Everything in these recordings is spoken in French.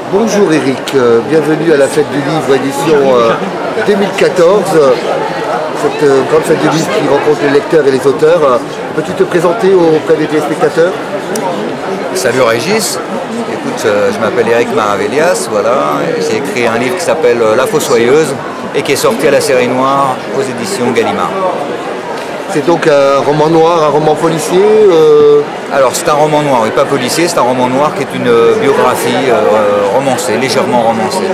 Bonjour Eric, bienvenue à la fête du livre édition 2014, cette grande fête du livre qui rencontre les lecteurs et les auteurs. Peux-tu te présenter auprès des téléspectateurs? Salut Régis, écoute, je m'appelle Eric Maravellias, voilà, j'ai écrit un livre qui s'appelle La Fossoyeuse et qui est sorti à la Série Noire aux éditions Gallimard. C'est donc un roman noir, un roman policier Alors c'est un roman noir, et pas policier, c'est un roman noir qui est une biographie romancée, légèrement romancée.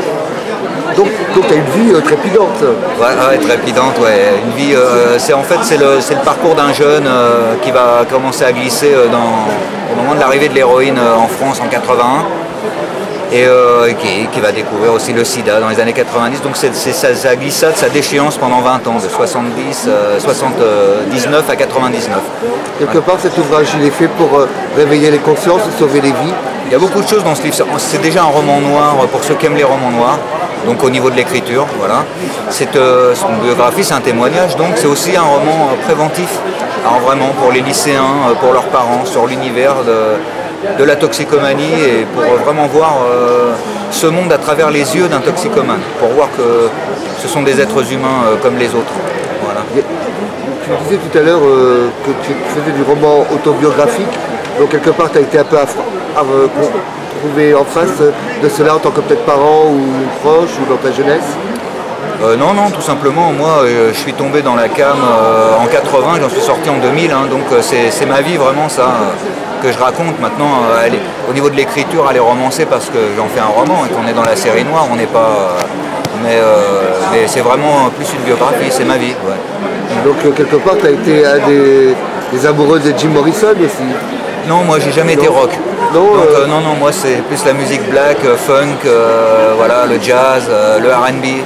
Donc tu as une vie trépidante. Ouais, trépidante, ouais. Une vie, c'est le parcours d'un jeune qui va commencer à glisser au moment de l'arrivée de l'héroïne en France en 81. Et qui va découvrir aussi le sida dans les années 90. Donc c'est sa glissade, sa déchéance pendant 20 ans, de 79 à 99. Quelque part, cet ouvrage, il est fait pour réveiller les consciences, sauver les vies. Il y a beaucoup de choses dans ce livre. C'est déjà un roman noir pour ceux qui aiment les romans noirs. Donc au niveau de l'écriture, voilà. C'est une biographie, c'est un témoignage, donc c'est aussi un roman préventif. Alors vraiment pour les lycéens, pour leurs parents, sur l'univers de la toxicomanie et pour vraiment voir ce monde à travers les yeux d'un toxicomane, pour voir que ce sont des êtres humains comme les autres. Voilà. Tu disais tout à l'heure que tu faisais du roman autobiographique, donc quelque part tu as été un peu trouvé en face de cela en tant que peut-être parent ou proche ou dans ta jeunesse? Non, tout simplement, moi je suis tombé dans la cam en 80, j'en suis sorti en 2000, hein, donc c'est ma vie vraiment ça que je raconte maintenant. Au niveau de l'écriture, elle est romancée parce que j'en fais un roman et qu'on est dans la série noire, on n'est pas... mais c'est vraiment plus une biographie, c'est ma vie. Ouais. Donc quelque part, tu as été un des amoureux de Jim Morrison aussi? Non, moi j'ai jamais été rock. Non, non, moi c'est plus la musique black, funk, voilà, le jazz, le R&B.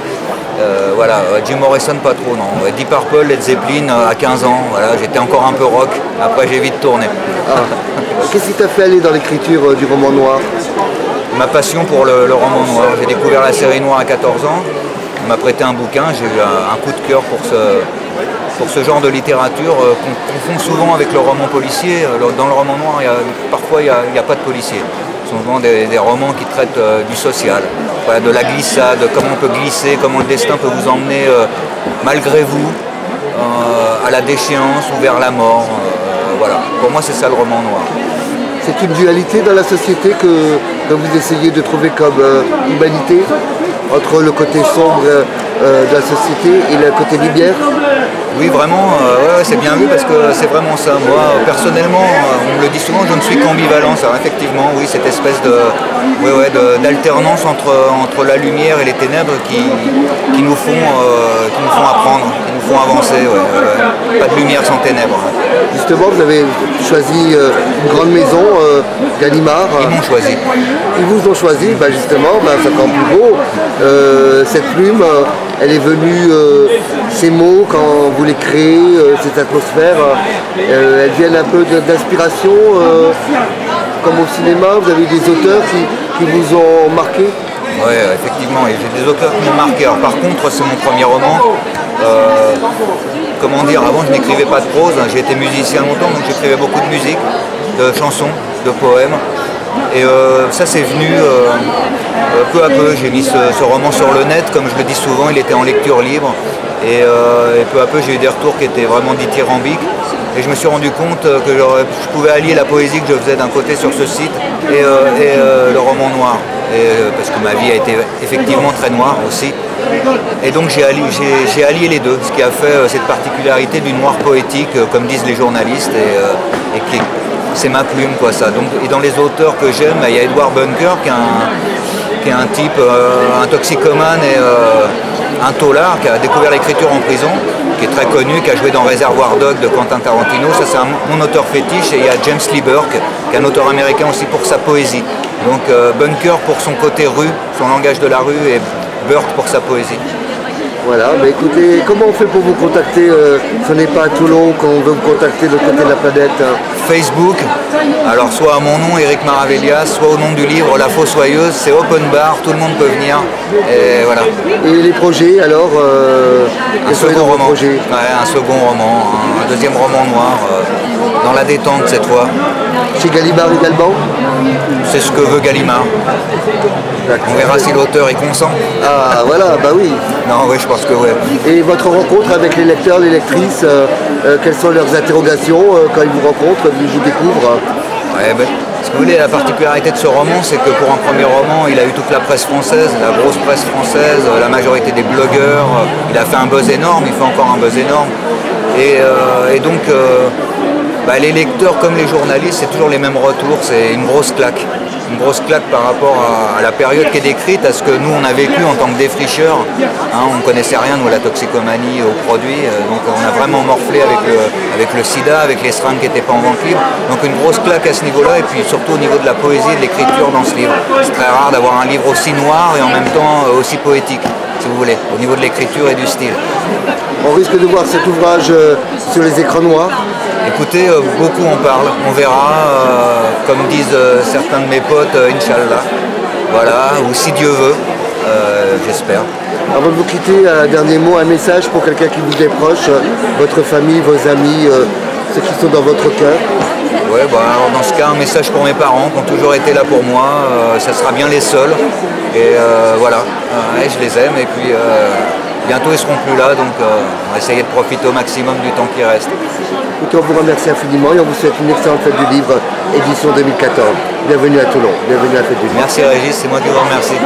Voilà, Jim Morrison pas trop, non. Deep Purple, Led Zeppelin à 15 ans, voilà, j'étais encore un peu rock, après j'ai vite tourné. Ah. Qu'est-ce qui t'a fait aller dans l'écriture du roman noir? Ma passion pour le roman noir. J'ai découvert la série noire à 14 ans, on m'a prêté un bouquin, j'ai eu un coup de cœur pour ce genre de littérature qu'on confond souvent avec le roman policier. Dans le roman noir, parfois il n'y a pas de policier. Ce sont souvent des romans qui traitent du social, voilà, de la glissade, comment on peut glisser, comment le destin peut vous emmener malgré vous à la déchéance ou vers la mort. Voilà. Pour moi c'est ça le roman noir. C'est une dualité dans la société que vous essayez de trouver comme humanité, entre le côté sombre de la société et le côté lumière? Oui, vraiment, ouais, c'est bien vu parce que c'est vraiment ça. Moi, personnellement, on me le dit souvent, je ne suis qu'ambivalence. Alors effectivement, oui, cette espèce d'alternance entre la lumière et les ténèbres qui nous font apprendre, qui nous font avancer. Ouais. Pas de lumière sans ténèbres. Justement, vous avez choisi une grande maison, Gallimard. Ils m'ont choisi. Ils vous ont choisi, justement, c'est encore plus beau. Cette plume, elle est venue, ces mots, quand vous les créez, cette atmosphère, elles viennent un peu d'inspiration, comme au cinéma. Vous avez des auteurs qui vous ont marqué? Oui, effectivement, j'ai des auteurs qui m'ont marqué. Alors, par contre, c'est mon premier roman. Comment dire, avant je n'écrivais pas de prose, j'ai été musicien longtemps, donc j'écrivais beaucoup de musique, de chansons, de poèmes. Et ça c'est venu peu à peu. J'ai mis ce roman sur le net, comme je le dis souvent, il était en lecture libre. Et peu à peu j'ai eu des retours qui étaient vraiment dithyrambiques. Et je me suis rendu compte que je pouvais allier la poésie que je faisais d'un côté sur ce site et le roman noir. Parce que ma vie a été effectivement très noire aussi. Et donc j'ai allié les deux, ce qui a fait cette particularité du noir poétique, comme disent les journalistes, et c'est ma plume, quoi, ça. Donc, et dans les auteurs que j'aime, il y a Edward Bunker, qui est un type, un toxicomane et un taulard, qui a découvert l'écriture en prison, qui est très connu, qui a joué dans Réservoir Dogs de Quentin Tarantino. Ça, c'est mon auteur fétiche. Et il y a James Lee Burke, qui est un auteur américain aussi pour sa poésie. Donc Bunker pour son côté rue, son langage de la rue, et Burke pour sa poésie. Voilà, écoutez, comment on fait pour vous contacter? Ce n'est pas à Toulon qu'on veut vous contacter de l'autre côté de la planète. Facebook, alors soit à mon nom, Éric Maravellias, soit au nom du livre La Fossoyeuse, c'est open bar, tout le monde peut venir, et voilà. Et les projets alors Un second roman, projets ouais, un second roman, un deuxième roman noir, dans la détente cette fois. Chez Gallimard également? C'est ce que veut Gallimard. On verra si l'auteur y consent. Ah voilà, bah oui. Non, oui, je pense que oui. Et votre rencontre avec les lecteurs, les lectrices, quelles sont leurs interrogations quand ils vous rencontrent, ils vous découvrent? Ouais, ben, ce que vous voulez, la particularité de ce roman, c'est que pour un premier roman, il a eu toute la presse française, la grosse presse française, la majorité des blogueurs. Il a fait un buzz énorme, il fait encore un buzz énorme. Et donc, les lecteurs comme les journalistes, c'est toujours les mêmes retours, c'est une grosse claque. Une grosse claque par rapport à la période qui est décrite, à ce que nous on a vécu en tant que défricheurs. On ne connaissait rien, nous, à la toxicomanie, aux produits, donc on a vraiment morflé avec le sida, avec les seringues qui n'étaient pas en vente libre. Donc une grosse claque à ce niveau-là, et puis surtout au niveau de la poésie et de l'écriture dans ce livre. C'est très rare d'avoir un livre aussi noir et en même temps aussi poétique, si vous voulez, au niveau de l'écriture et du style. On risque de voir cet ouvrage sur les écrans noirs? Écoutez, beaucoup en parlent, on verra, comme disent certains de mes potes, Inch'Allah, voilà, ou si Dieu veut, j'espère. Avant de vous quitter, un dernier mot, un message pour quelqu'un qui vous est proche, votre famille, vos amis, ceux qui sont dans votre cœur. Ouais, alors dans ce cas, un message pour mes parents qui ont toujours été là pour moi, ça sera bien les seuls, et voilà, je les aime, et puis bientôt ils seront plus là, donc on va essayer de profiter au maximum du temps qui reste. Écoutez, on vous remercie infiniment et on vous souhaite une excellente fête du livre, édition 2014. Bienvenue à Toulon, bienvenue à la fête du livre. Merci Régis, c'est moi qui vous remercie.